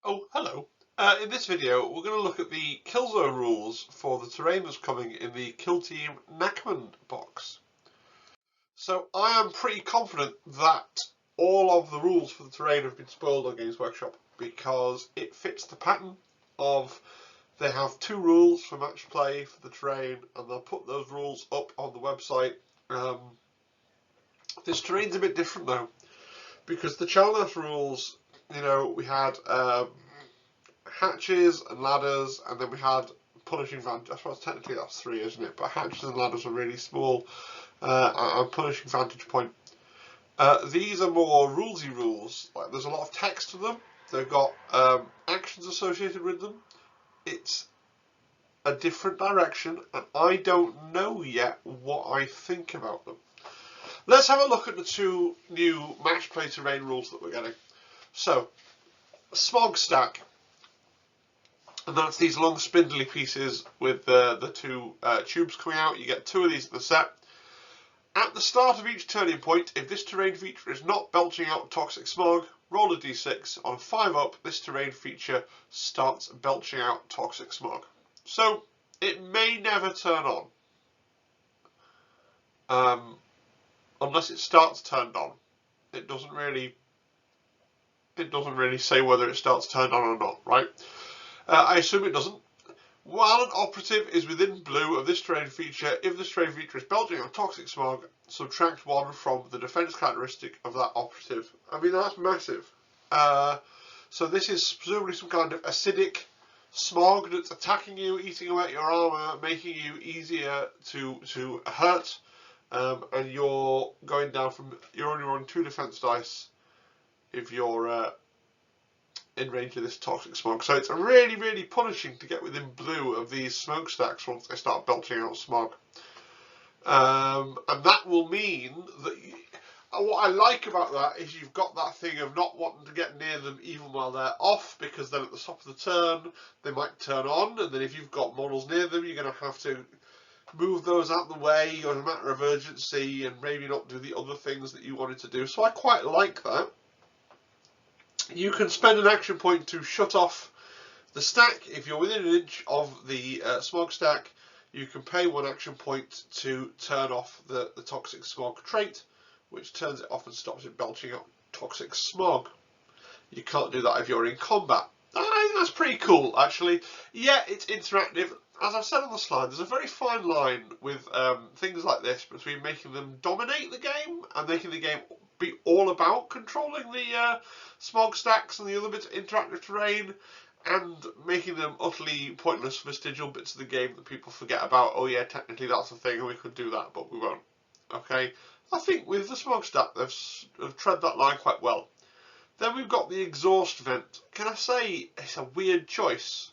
Oh, hello. In this video, we're going to look at the kill zone rules for the terrain that's coming in the Kill Team Nachmund box. So I am pretty confident that all of the rules for the terrain have been spoiled on Games Workshop because it fits the pattern of they have two rules for match play for the terrain, and they'll put those rules up on the website. This terrain's a bit different though, because the challenge rules, we had hatches and ladders, and then we had punishing vantage. I suppose technically that's three, isn't it? But hatches and ladders are really small, and punishing vantage point. These are more rulesy rules. Like, there's a lot of text to them. They've got actions associated with them. It's a different direction, and I don't know yet what I think about them. Let's have a look at the two new match play terrain rules that we're getting. So, Smog Stack. And that's these long spindly pieces with the two tubes coming out. You get two of these in the set. At the start of each turning point, if this terrain feature is not belching out toxic smog, roll a d6. On 5 up, this terrain feature starts belching out toxic smog. So it may never turn on, unless it starts turned on. It doesn't really say whether it starts turned on or not, right? I assume it doesn't. While an operative is within blue of this terrain feature, if this terrain feature is belching out toxic smog, subtract 1 from the defense characteristic of that operative. I mean, that's massive. So this is presumably some kind of acidic smog that's attacking you, eating away at your armor, making you easier to hurt, and you're going down from, you're only rolling 2 defense dice if you're in range of this toxic smog. So it's really, really punishing to get within blue of these smokestacks once they start belching out smog. And that will mean that what I like about that is you've got that thing of not wanting to get near them even while they're off, because then at the top of the turn they might turn on, and then if you've got models near them, you're going to have to move those out of the way as a matter of urgency and maybe not do the other things that you wanted to do. So I quite like that. You can spend an action point to shut off the stack. If you're within an inch of the smog stack, you can pay 1 action point to turn off the toxic smog trait, which turns it off and stops it belching out toxic smog. You can't do that if you're in combat. I think that's pretty cool, actually. Yeah, it's interactive. As I've said on the slide, there's a very fine line with things like this between making them dominate the game and making the game be all about controlling the smog stacks and the other bits of interactive terrain, and making them utterly pointless vestigial bits of the game that people forget about. Oh yeah, technically that's a thing and we could do that, but we won't. Okay, I think with the smog stack they've tread that line quite well. Then we've got the exhaust vent. Can I say it's a weird choice?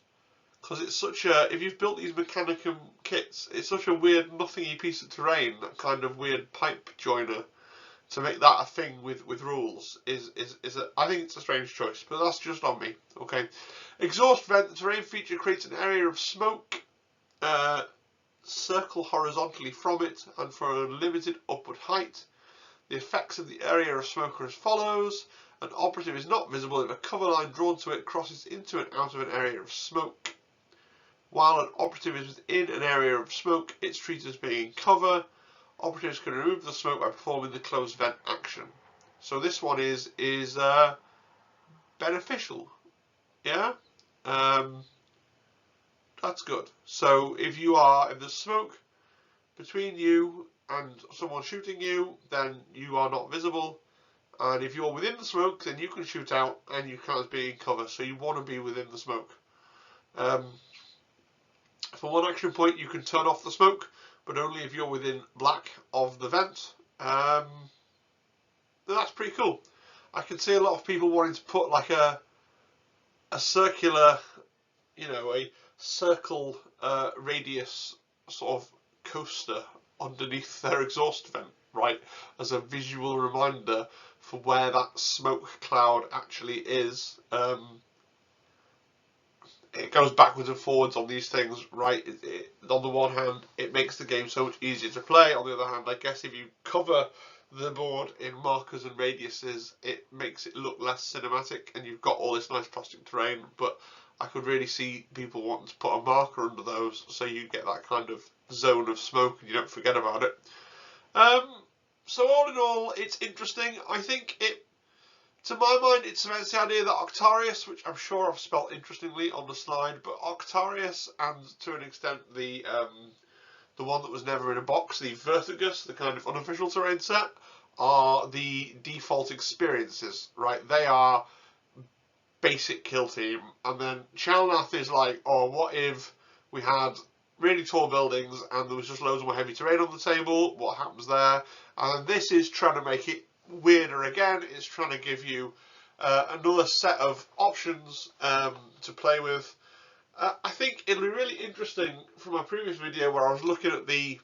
Because it's such a, if you've built these Mechanicum kits, it's such a weird nothingy piece of terrain, that kind of weird pipe joiner. To make that a thing with rules is I think it's a strange choice, but that's just on me. Okay, exhaust vent. The terrain feature creates an area of smoke, circle horizontally from it, and for a limited upward height. The effects of the area of smoke are as follows: an operative is not visible if a cover line drawn to it crosses into and out of an area of smoke. While an operative is within an area of smoke, it's treated as being in cover. Operatives can remove the smoke by performing the closed vent action. So this one is beneficial. Yeah, that's good. So if there's smoke between you and someone shooting you, then you are not visible. And if you're within the smoke, then you can shoot out and you count as being in cover. So you want to be within the smoke. For 1 action point, you can turn off the smoke, but only if you're within black of the vent. That's pretty cool. I can see a lot of people wanting to put like a circular, a circle radius sort of coaster underneath their exhaust vent, right, as a visual reminder for where that smoke cloud actually is. It goes backwards and forwards on these things, right? On the one hand, it makes the game so much easier to play. On the other hand, I guess if you cover the board in markers and radiuses, it makes it look less cinematic, and you've got all this nice plastic terrain, but I could really see people wanting to put a marker under those so you get that kind of zone of smoke and you don't forget about it. So all in all, it's interesting. I think it, to my mind, it cements the idea that Octarius, which I'm sure I've spelt interestingly on the slide, but Octarius and to an extent the one that was never in a box, the Vertigus, the kind of unofficial terrain set, are the default experiences, right? They are basic kill team, and then Chalnath is like, oh, what if we had really tall buildings and there was just loads more heavy terrain on the table? What happens there? And this is trying to make it weirder again. It's trying to give you another set of options to play with. I think it'll be really interesting from my previous video where I was looking at the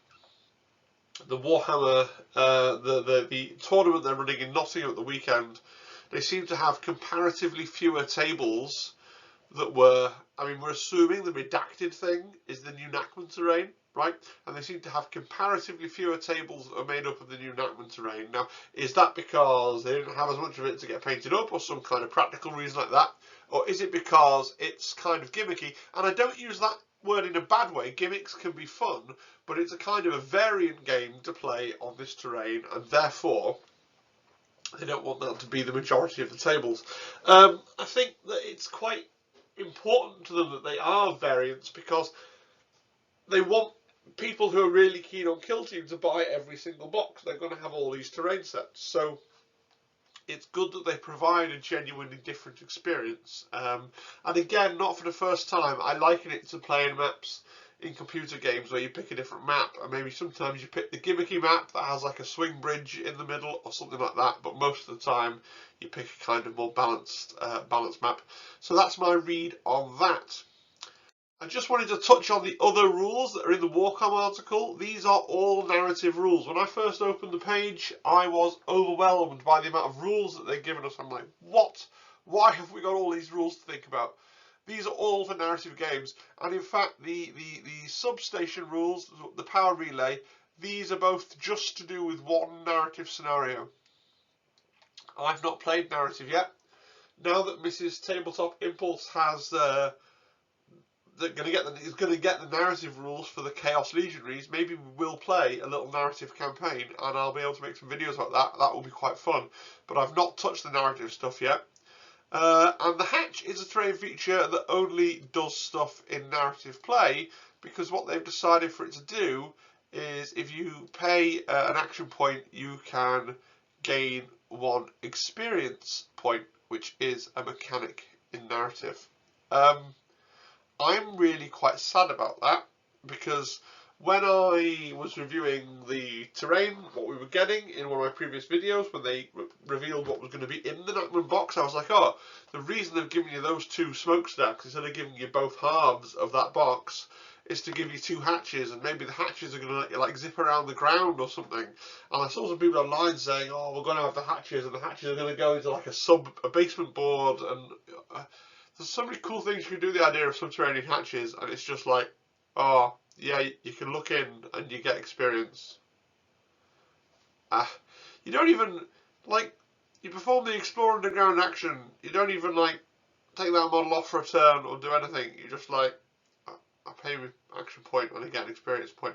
Warhammer, the tournament they're running in Nottingham at the weekend. They seem to have comparatively fewer tables that were, I mean, we're assuming the redacted thing is the new Nachmund terrain, right? And they seem to have comparatively fewer tables that are made up of the new Nachmund terrain. Now, is that because they didn't have as much of it to get painted up, or some kind of practical reason like that? Or is it because it's kind of gimmicky? And I don't use that word in a bad way. Gimmicks can be fun, but it's a kind of a variant game to play on this terrain, and therefore they don't want that to be the majority of the tables. I think that it's quite important to them that they are variants, because they want people who are really keen on Kill Team to buy every single box. They're going to have all these terrain sets, so it's good that they provide a genuinely different experience. And again, not for the first time, I liken it to playing maps in computer games where you pick a different map, and maybe sometimes you pick the gimmicky map that has like a swing bridge in the middle or something like that, but most of the time you pick a kind of more balanced map. So that's my read on that. I just wanted to touch on the other rules that are in the Warcom article. These are all narrative rules. When I first opened the page, I was overwhelmed by the amount of rules that they've given us. I'm like, what? Why have we got all these rules to think about? These are all for narrative games. And in fact, the substation rules, the power relay, these are both just to do with one narrative scenario. I've not played narrative yet. Now that Mrs. Tabletop Impulse has is going to get the narrative rules for the Chaos Legionaries, maybe we will play a little narrative campaign, and I'll be able to make some videos about that. That will be quite fun. But I've not touched the narrative stuff yet. And the hatch is a terrain feature that only does stuff in narrative play, because what they've decided for it to do is if you pay an action point, you can gain 1 experience point, which is a mechanic in narrative. I'm really quite sad about that, because when I was reviewing the terrain, what we were getting in one of my previous videos, when they revealed what was going to be in the Nachmund box, I was like, oh, the reason they've given you those 2 smoke stacks instead of giving you both halves of that box is to give you 2 hatches, and maybe the hatches are going to let you like zip around the ground or something. And I saw some people online saying, oh, we're going to have the hatches, and the hatches are going to go into like a basement board, and there's so many cool things you can do with the idea of subterranean hatches, and it's just like, oh, yeah, you can look in and you get experience. You don't even, like, you perform the Explore Underground action, you don't even, like, take that model off for a turn or do anything. You just, like, I pay my action point and I get an experience point.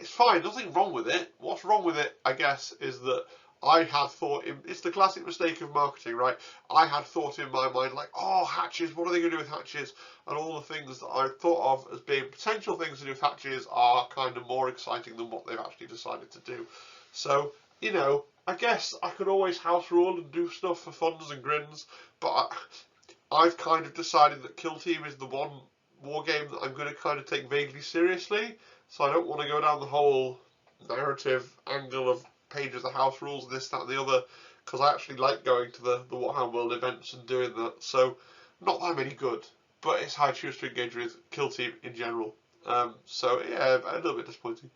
It's fine, nothing wrong with it. What's wrong with it, I guess, is that I had thought, it's the classic mistake of marketing, right? I had thought in my mind, like, oh, hatches, what are they going to do with hatches? And all the things that I thought of as being potential things to do with hatches are kind of more exciting than what they've actually decided to do. So, you know, I guess I could always house rule and do stuff for funs and grins, but I've kind of decided that Kill Team is the one war game that I'm going to kind of take vaguely seriously. So I don't want to go down the whole narrative angle of pages of house rules and this, that and the other, because I actually like going to the Warhammer World events and doing that. So not that I'm any good, but it's how I choose to engage with Kill Team in general. So yeah, a little bit disappointing.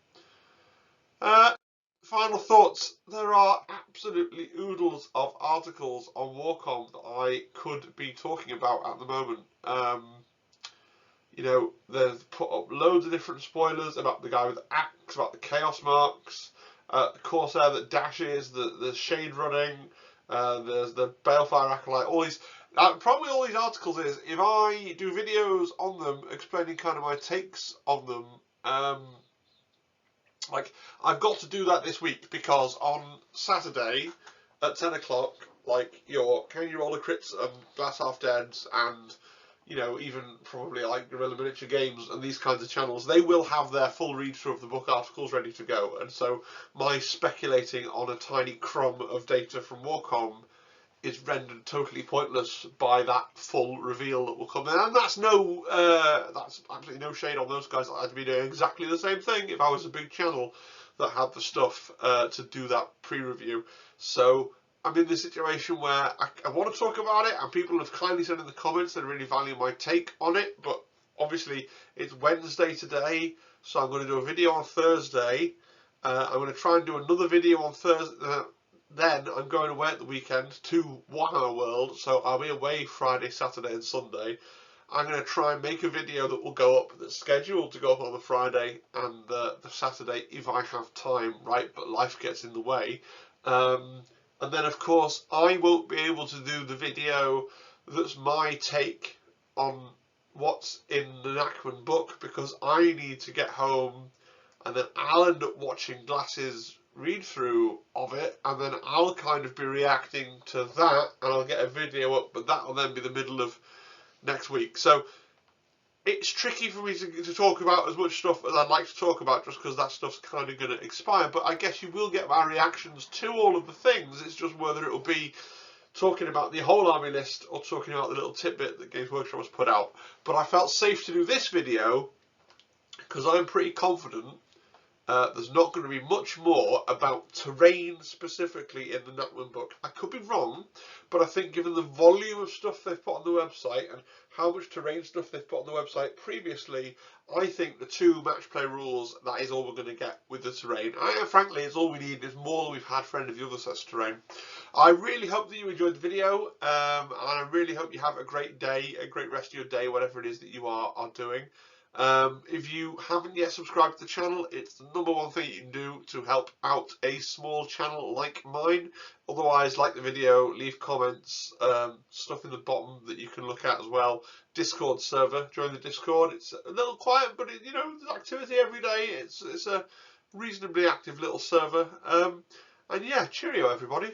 Final thoughts. There are absolutely oodles of articles on Warcom that I could be talking about at the moment. You know, they've put up loads of different spoilers about the guy with the axe, about the chaos marks, Corsair that dashes, the shade running, there's the Balefire Acolyte, all these. Probably all these articles is, if I do videos on them explaining kind of my takes on them, like, I've got to do that this week, because on Saturday at 10 o'clock, like, your Can You Roller Crits and Glass Half Deads and, you know, even probably like Guerrilla Miniature Games and these kinds of channels, they will have their full read-through of the book articles ready to go. And so my speculating on a tiny crumb of data from Warcom is rendered totally pointless by that full reveal that will come in. And that's that's absolutely no shade on those guys. I'd be doing exactly the same thing if I was a big channel that had the stuff to do that pre-review. So I'm in this situation where I want to talk about it, and people have kindly said in the comments they really value my take on it, but obviously it's Wednesday today, so I'm going to do a video on Thursday. I'm going to try and do another video on Thursday. Then I'm going away at the weekend to Warhammer World, so I'll be away Friday, Saturday and Sunday. I'm going to try and make a video that will go up, that's scheduled to go up on the Friday and the Saturday if I have time, right, but life gets in the way. And then, of course, I won't be able to do the video that's my take on what's in the Nachmund book, because I need to get home, and then I'll end up watching Glass's read-through of it, and then I'll kind of be reacting to that, and I'll get a video up, but that will then be the middle of next week. So it's tricky for me to talk about as much stuff as I'd like to talk about, just because that stuff's kind of going to expire. But I guess you will get my reactions to all of the things. It's just whether it will be talking about the whole army list or talking about the little tidbit that Games Workshop has put out. But I felt safe to do this video because I'm pretty confident there's not going to be much more about terrain specifically in the Nachmund book. I could be wrong, but I think given the volume of stuff they've put on the website and how much terrain stuff they've put on the website previously, I think the 2 match play rules, that is all we're going to get with the terrain. Frankly, it's all we need. It's more than we've had for any of the other sets of terrain. I really hope that you enjoyed the video, and I really hope you have a great day, a great rest of your day, whatever it is that you are doing. If you haven't yet subscribed to the channel, it's the #1 thing you can do to help out a small channel like mine. Otherwise, like the video, leave comments, stuff in the bottom that you can look at as well. Discord server, join the Discord. It's a little quiet, but you know, there's activity every day. It's a reasonably active little server. And yeah, cheerio everybody.